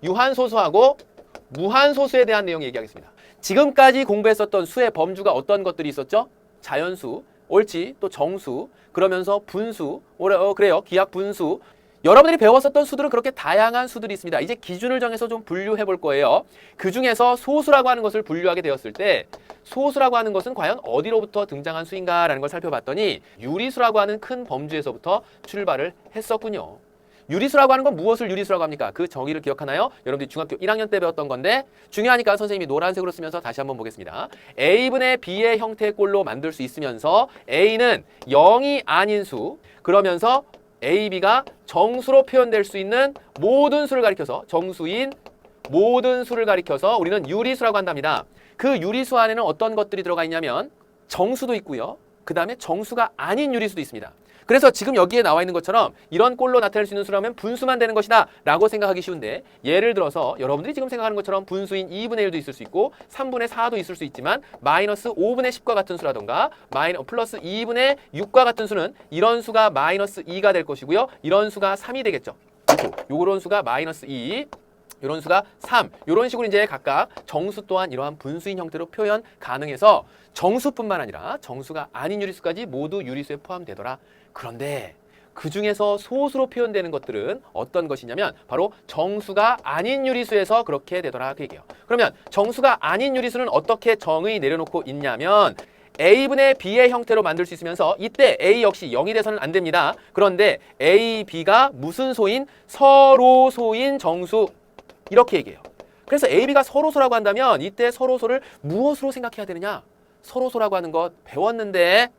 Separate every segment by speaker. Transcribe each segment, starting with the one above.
Speaker 1: 유한소수하고 무한소수에 대한 내용 얘기하겠습니다. 지금까지 공부했었던 수의 범주가 어떤 것들이 있었죠? 자연수, 옳지, 또 정수, 그러면서 분수, 그래요, 기하분수. 여러분들이 배웠었던 수들은 그렇게 다양한 수들이 있습니다. 이제 기준을 정해서 좀 분류해 볼 거예요. 그 중에서 소수라고 하는 것을 분류하게 되었을 때 소수라고 하는 것은 과연 어디로부터 등장한 수인가라는 걸 살펴봤더니 유리수라고 하는 큰 범주에서부터 출발을 했었군요. 유리수라고 하는 건 무엇을 유리수라고 합니까? 그 정의를 기억하나요? 여러분들이 중학교 1학년 때 배웠던 건데 중요하니까 선생님이 노란색으로 쓰면서 다시 한번 보겠습니다. A분의 B의 형태의 꼴로 만들 수 있으면서 A는 0이 아닌 수, 그러면서 A, B가 정수로 표현될 수 있는 모든 수를 가리켜서 정수인 모든 수를 가리켜서 우리는 유리수라고 한답니다. 그 유리수 안에는 어떤 것들이 들어가 있냐면 정수도 있고요. 그 다음에 정수가 아닌 유리수도 있습니다. 그래서 지금 여기에 나와 있는 것처럼 이런 꼴로 나타낼 수 있는 수라면 분수만 되는 것이다 라고 생각하기 쉬운데 예를 들어서 여러분들이 지금 생각하는 것처럼 분수인 2분의 1도 있을 수 있고 3분의 4도 있을 수 있지만 마이너스 5분의 10과 같은 수라던가 플러스 2분의 6과 같은 수는 이런 수가 마이너스 2가 될 것이고요. 이런 수가 3이 되겠죠. 요런 수가 마이너스 2, 이런 수가 3, 이런 식으로 이제 각각 정수 또한 이러한 분수인 형태로 표현 가능해서 정수뿐만 아니라 정수가 아닌 유리수까지 모두 유리수에 포함되더라. 그런데 그 중에서 소수로 표현되는 것들은 어떤 것이냐면 바로 정수가 아닌 유리수에서 그렇게 되더라 그 얘기예요. 그러면 정수가 아닌 유리수는 어떻게 정의 내려놓고 있냐면 A분의 B의 형태로 만들 수 있으면서 이때 A 역시 0이 돼서는 안 됩니다. 그런데 A, B가 무슨 소인? 서로소인 정수 이렇게 얘기해요. 그래서 A, B가 서로소라고 한다면 이때 서로소를 무엇으로 생각해야 되느냐? 서로소라고 하는 것 배웠는데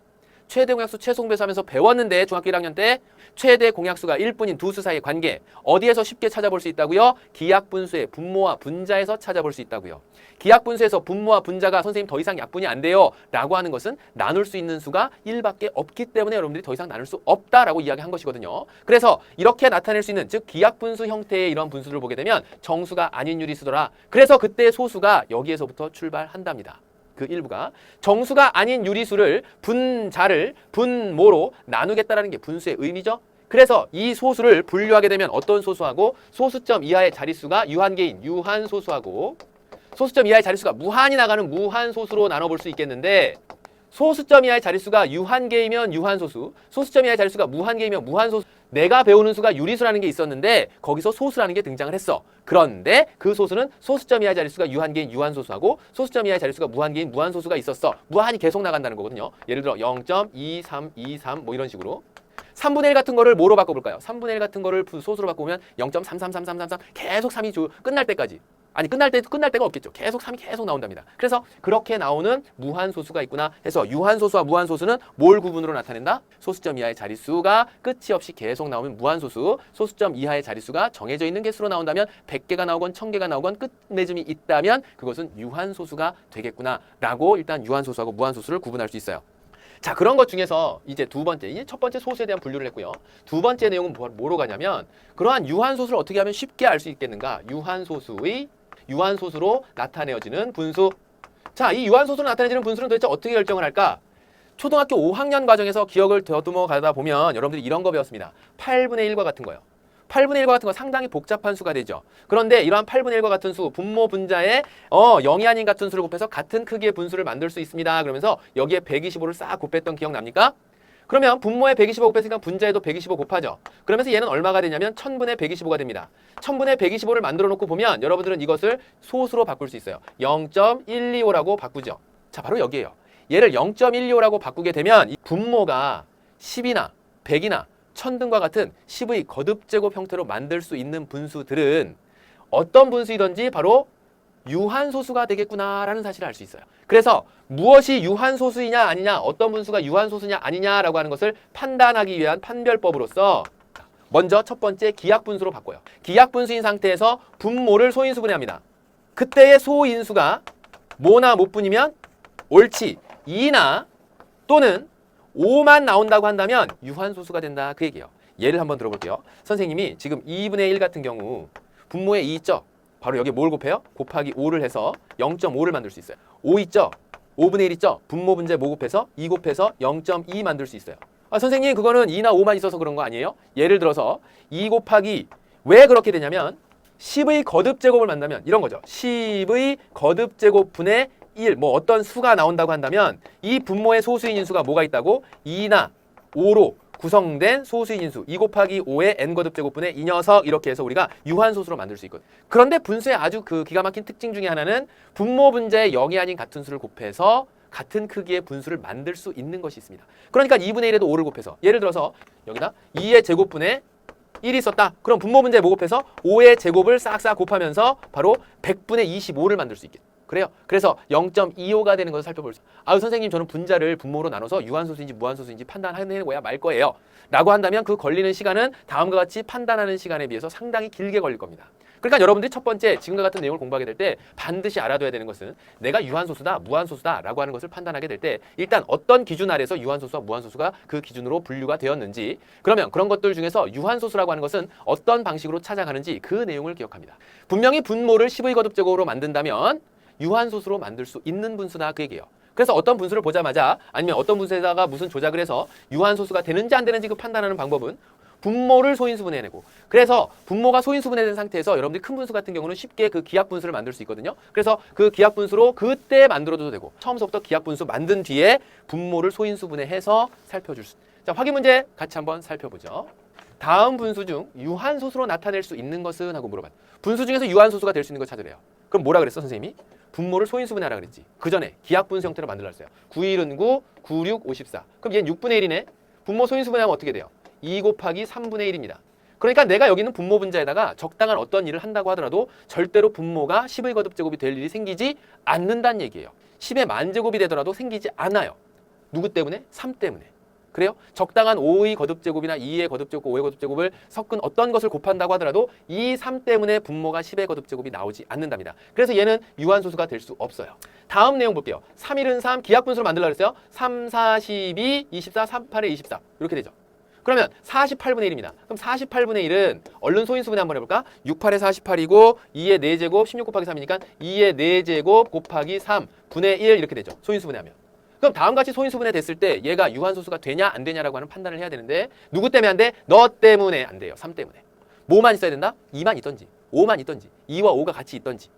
Speaker 1: 최대 공약수 최소공배수 하면서 배웠는데 중학교 1학년 때 최대 공약수가 1분인 두 수 사이의 관계 어디에서 쉽게 찾아볼 수 있다고요? 기하분수의 분모와 분자에서 찾아볼 수 있다고요. 기하분수에서 분모와 분자가 선생님 더 이상 약분이 안 돼요 라고 하는 것은 나눌 수 있는 수가 1밖에 없기 때문에 여러분들이 더 이상 나눌 수 없다라고 이야기한 것이거든요. 그래서 이렇게 나타낼 수 있는 즉 기하분수 형태의 이런 분수를 보게 되면 정수가 아닌 유리수더라. 그래서 그때 소수가 여기에서부터 출발한답니다. 그 일부가 정수가 아닌 유리수를 분자를 분모로 나누겠다라는 게 분수의 의미죠. 그래서 이 소수를 분류하게 되면 어떤 소수하고 소수점 이하의 자릿수가 유한계인 유한소수하고 소수점 이하의 자릿수가 무한이 나가는 무한소수로 나눠볼 수 있겠는데 소수점 이하의 자릿수가 유한계이면 유한소수, 소수점 이하의 자릿수가 무한계이면 무한소수. 내가 배우는 수가 유리수라는 게 있었는데 거기서 소수라는 게 등장을 했어. 그런데 그 소수는 소수점 이하의 자릿수가 유한계인 유한소수하고 소수점 이하의 자릿수가 무한계인 무한소수가 있었어. 무한이 계속 나간다는 거거든요. 예를 들어 0.2323 뭐 이런 식으로. 3분의 1 같은 거를 뭐로 바꿔볼까요? 3분의 1 같은 거를 소수로 바꾸면 0.333333 계속 3이 끝날 때까지. 아니 끝날 때가 없겠죠. 계속 3이 계속 나온답니다. 그래서 그렇게 나오는 무한소수가 있구나 해서 유한소수와 무한소수는 뭘 구분으로 나타낸다? 소수점 이하의 자릿수가 끝이 없이 계속 나오면 무한소수, 소수점 이하의 자릿수가 정해져 있는 개수로 나온다면 100개가 나오건 1000개가 나오건 끝맺음이 있다면 그것은 유한소수가 되겠구나 라고 일단 유한소수하고 무한소수를 구분할 수 있어요. 자, 그런 것 중에서 이제 두 번째, 이제 첫 번째 소수에 대한 분류를 했고요. 두 번째 내용은 뭐로 가냐면 그러한 유한소수를 어떻게 하면 쉽게 알 수 있겠는가? 유한소수로 나타내어지는 분수. 자, 이 유한소수로 나타내지는 분수는 도대체 어떻게 결정을 할까? 초등학교 5학년 과정에서 기억을 더듬어 가다 보면 여러분들이 이런 거 배웠습니다. 8분의 1과 같은 거요. 8분의 1과 같은 거 상당히 복잡한 수가 되죠. 그런데 이러한 8분의 1과 같은 수, 분모 분자에 0이 아닌 같은 수를 곱해서 같은 크기의 분수를 만들 수 있습니다. 그러면서 여기에 125를 싹 곱했던 기억 납니까? 그러면 분모에 125 곱했으니까 분자에도 125 곱하죠. 그러면서 얘는 얼마가 되냐면 1000분의 125가 됩니다. 1000분의 125를 만들어 놓고 보면 여러분들은 이것을 소수로 바꿀 수 있어요. 0.125라고 바꾸죠. 자, 바로 여기에요. 얘를 0.125라고 바꾸게 되면 이 분모가 10이나 100이나 1000 등과 같은 10의 거듭제곱 형태로 만들 수 있는 분수들은 어떤 분수이든지 바로 유한소수가 되겠구나라는 사실을 알 수 있어요. 그래서 무엇이 유한소수이냐 아니냐, 어떤 분수가 유한소수냐 아니냐라고 하는 것을 판단하기 위한 판별법으로서 먼저 첫 번째 기하분수로 바꿔요. 기하분수인 상태에서 분모를 소인수분해합니다. 그때의 소인수가 뭐나 못 분이면 옳지 2나 또는 5만 나온다고 한다면 유한소수가 된다 그 얘기예요. 예를 한번 들어볼게요. 선생님이 지금 2분의 1 같은 경우 분모에 2 있죠? 바로 여기 뭘 곱해요? 곱하기 5를 해서 0.5를 만들 수 있어요. 5 있죠? 5분의 1 있죠? 분모 분자 뭐 곱해서 2 곱해서 0.2 만들 수 있어요. 아, 선생님 그거는 2나 5만 있어서 그런 거 아니에요? 예를 들어서 2 곱하기 왜 그렇게 되냐면 10의 거듭제곱을 만나면 이런 거죠. 10의 거듭제곱분의 1, 뭐 어떤 수가 나온다고 한다면 이 분모의 소수인 인수가 뭐가 있다고? 2나 5로 구성된 소수인 인수 2 곱하기 5의 n 거듭제곱분의 이 녀석 이렇게 해서 우리가 유한소수로 만들 수 있거든. 그런데 분수의 아주 그 기가 막힌 특징 중에 하나는 분모 분자의 0이 아닌 같은 수를 곱해서 같은 크기의 분수를 만들 수 있는 것이 있습니다. 그러니까 2분의 1에도 5를 곱해서 예를 들어서 여기다 2의 제곱분의 1이 있었다. 그럼 분모 분자에 뭐 곱해서 5의 제곱을 싹싹 곱하면서 바로 100분의 25를 만들 수 있게. 그래요. 그래서 0.25가 되는 것을 살펴볼 수. 아유 선생님 저는 분자를 분모로 나눠서 유한소수인지 무한소수인지 판단해내고야 말 거예요. 라고 한다면 그 걸리는 시간은 다음과 같이 판단하는 시간에 비해서 상당히 길게 걸릴 겁니다. 그러니까 여러분들이 첫 번째 지금과 같은 내용을 공부하게 될 때 반드시 알아둬야 되는 것은 내가 유한소수다 무한소수다 라고 하는 것을 판단하게 될 때 일단 어떤 기준 아래서 유한소수와 무한소수가 그 기준으로 분류가 되었는지, 그러면 그런 것들 중에서 유한소수라고 하는 것은 어떤 방식으로 찾아가는지 그 내용을 기억합니다. 분명히 분모를 10의 거듭제곱으로 만든다면 유한소수로 만들 수 있는 분수다 그 얘기예요. 그래서 어떤 분수를 보자마자 아니면 어떤 분수에다가 무슨 조작을 해서 유한소수가 되는지 안 되는지 그 판단하는 방법은 분모를 소인수분해내고, 그래서 분모가 소인수분해된 상태에서 여러분들이 큰 분수 같은 경우는 쉽게 그 기하분수를 만들 수 있거든요. 그래서 그 기하분수로 그때 만들어도 되고 처음부터 기하분수 만든 뒤에 분모를 소인수분해해서 살펴줄 수. 자, 확인 문제 같이 한번 살펴보죠. 다음 분수 중 유한소수로 나타낼 수 있는 것은 하고 물어봤. 분수 중에서 유한소수가 될 수 있는 거 찾으래요. 그럼 뭐라 그랬어 선생님이? 분모를 소인수분해하라 그랬지. 그 전에 기하분수 형태로 만들라 했어요. 9일은 9, 9, 6, 54. 그럼 얘는 6분의 1이네. 분모 소인수분해하면 어떻게 돼요? 2 곱하기 3분의 1입니다. 그러니까 내가 여기 있는 분모 분자에다가 적당한 어떤 일을 한다고 하더라도 절대로 분모가 10의 거듭제곱이 될 일이 생기지 않는다는 얘기예요. 10의 만제곱이 되더라도 생기지 않아요. 누구 때문에? 3 때문에. 그래요? 적당한 5의 거듭제곱이나 2의 거듭제곱, 5의 거듭제곱을 섞은 어떤 것을 곱한다고 하더라도 이 3 때문에 분모가 10의 거듭제곱이 나오지 않는답니다. 그래서 얘는 유한소수가 될 수 없어요. 다음 내용 볼게요. 3일은 3, 기하분수로 만들려고 했어요. 3, 4, 12, 24, 3, 8에 24 이렇게 되죠. 그러면 48분의 1입니다. 그럼 48분의 1은 얼른 소인수분해 한번 해볼까? 6, 8에 48이고 2의 4제곱 16 곱하기 3이니까 2의 4제곱 곱하기 3분의 1 이렇게 되죠. 소인수분해하면. 그럼 다음같이 소인수분해 됐을 때 얘가 유한소수가 되냐 안 되냐라고 하는 판단을 해야 되는데 누구 때문에 안 돼? 너 때문에 안 돼요. 3 때문에. 뭐만 있어야 된다? 2만 있던지 5만 있던지 2와 5가 같이 있던지.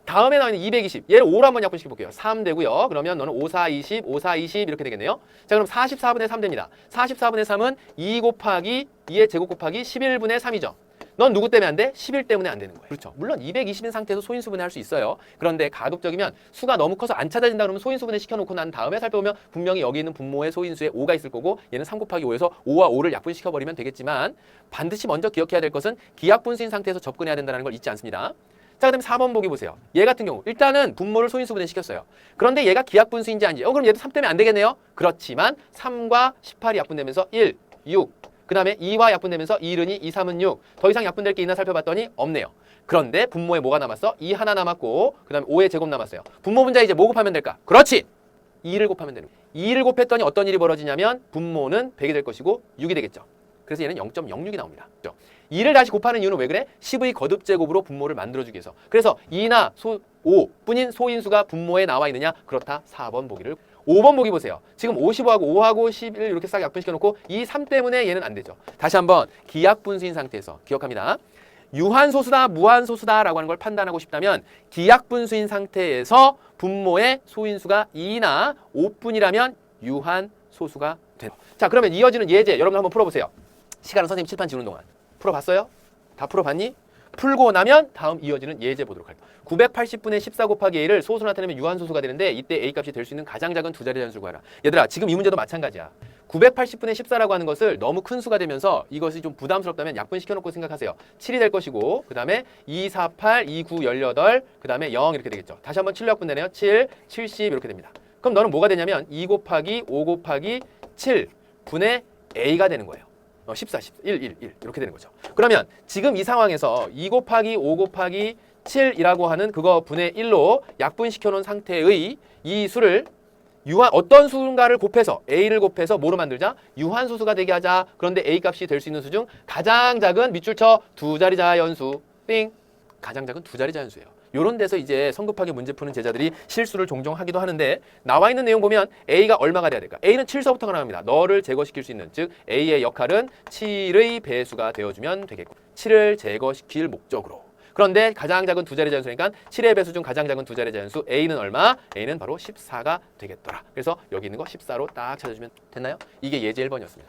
Speaker 1: 다음에 나오는 220. 얘를 5로 한번 약분시켜 볼게요. 3 되고요. 그러면 너는 5, 4, 20, 5, 4, 20 이렇게 되겠네요. 자, 그럼 44분의 3 됩니다. 44분의 3은 2 곱하기 2의 제곱 곱하기 11분의 3이죠. 넌 누구 때문에 안 돼? 11 때문에 안 되는 거예요. 그렇죠. 물론 220인 상태에서 소인수분해 할 수 있어요. 그런데 가급적이면 수가 너무 커서 안 찾아진다 그러면 소인수분해 시켜놓고 난 다음에 살펴보면 분명히 여기 있는 분모의 소인수에 5가 있을 거고 얘는 3 곱하기 5에서 5와 5를 약분시켜버리면 되겠지만 반드시 먼저 기억해야 될 것은 기하분수인 상태에서 접근해야 된다는 걸 잊지 않습니다. 자, 그다음에 4번 보기 보세요. 얘 같은 경우 일단은 분모를 소인수분해 시켰어요. 그런데 얘가 기하분수인지 아닌지 그럼 얘도 3 때문에 안 되겠네요. 그렇지만 3과 18이 약분되면서 1, 6 그 다음에 2와 약분되면서 2는 2, 2, 3은 6. 더 이상 약분될 게 있나 살펴봤더니 없네요. 그런데 분모에 뭐가 남았어? 2 하나 남았고 그 다음에 5의 제곱 남았어요. 분모 분자 이제 뭐 곱하면 될까? 그렇지! 2를 곱하면 되는 거예요. 2를 곱했더니 어떤 일이 벌어지냐면 분모는 100이 될 것이고 6이 되겠죠. 그래서 얘는 0.06이 나옵니다. 2를 다시 곱하는 이유는 왜 그래? 10의 거듭제곱으로 분모를 만들어주기 위해서. 그래서 2나 5 뿐인 소인수가 분모에 나와 있느냐? 그렇다. 4번 보기를. 5번 보기 보세요. 지금 55하고 5하고 11 이렇게 싹 약분시켜놓고 이 3 때문에 얘는 안 되죠. 다시 한번 기하분수인 상태에서 기억합니다. 유한소수다 무한소수다 라고 하는 걸 판단하고 싶다면 기하분수인 상태에서 분모의 소인수가 2나 5뿐이라면 유한소수가 된다. 자, 그러면 이어지는 예제 여러분 한번 풀어보세요. 시간은 선생님 칠판 지우는 동안. 풀어봤어요? 다 풀어봤니? 풀고 나면 다음 이어지는 예제 보도록 할게요. 980분의 14 곱하기 a를 소수로 나타내면 유한소수가 되는데 이때 a 값이 될 수 있는 가장 작은 두 자리 자연수를 구하라. 얘들아 지금 이 문제도 마찬가지야. 980분의 14라고 하는 것을 너무 큰 수가 되면서 이것이 좀 부담스럽다면 약분시켜놓고 생각하세요. 7이 될 것이고 그 다음에 2, 4, 8, 2, 9, 18, 그 다음에 0 이렇게 되겠죠. 다시 한번 7로 약분되네요. 7, 70 이렇게 됩니다. 그럼 너는 뭐가 되냐면 2 곱하기 5 곱하기 7분의 a가 되는 거예요. 14, 1, 1, 1 이렇게 되는 거죠. 그러면 지금 이 상황에서 2 곱하기 5 곱하기 7이라고 하는 그거 분의 1로 약분시켜 놓은 상태의 이 수를 어떤 수인가를 곱해서 a를 곱해서 뭐로 만들자? 유한소수가 되게 하자. 그런데 a 값이 될 수 있는 수 중 가장 작은 밑줄 쳐 두 자리 자연수 띵 가장 작은 두 자리 자연수예요. 요런 데서 이제 성급하게 문제 푸는 제자들이 실수를 종종 하기도 하는데 나와 있는 내용 보면 A가 얼마가 돼야 될까? A는 7서부터가 나옵니다. 너를 제거시킬 수 있는 즉 A의 역할은 7의 배수가 되어주면 되겠고 7을 제거시킬 목적으로 그런데 가장 작은 두 자리 자연수니까 7의 배수 중 가장 작은 두 자리 자연수 A는 얼마? A는 바로 14가 되겠더라. 그래서 여기 있는 거 14로 딱 찾아주면 됐나요? 이게 예제 1번이었습니다.